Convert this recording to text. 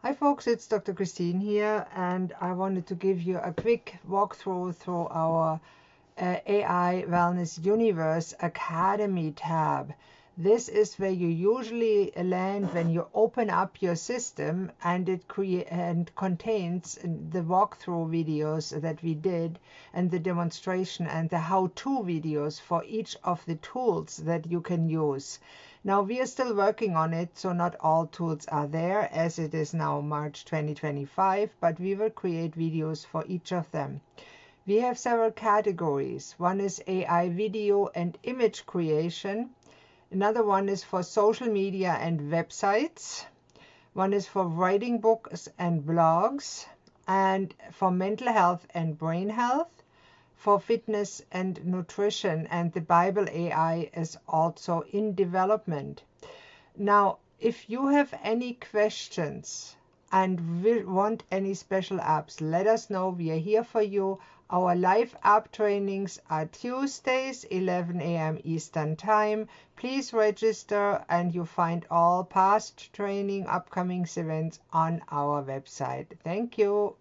Hi folks, it's Dr. Christine here, and I wanted to give you a quick walkthrough through our AI Wellness Universe Academy tab. This is where you usually land when you open up your system, and it contains the walkthrough videos that we did, and the demonstration and the how-to videos for each of the tools that you can use. Now, we are still working on it, so not all tools are there as it is now March 2025, but we will create videos for each of them. We have several categories. One is AI video and image creation. Another one is for social media and websites. One is for writing books and blogs, and for mental health and brain health, for fitness and nutrition, and the Bible AI is also in development. Now, if you have any questions and want any special apps, let us know. We are here for you. Our live app trainings are Tuesdays, 11 a.m. Eastern Time. Please register, and you find all past training, upcoming events on our website. Thank you.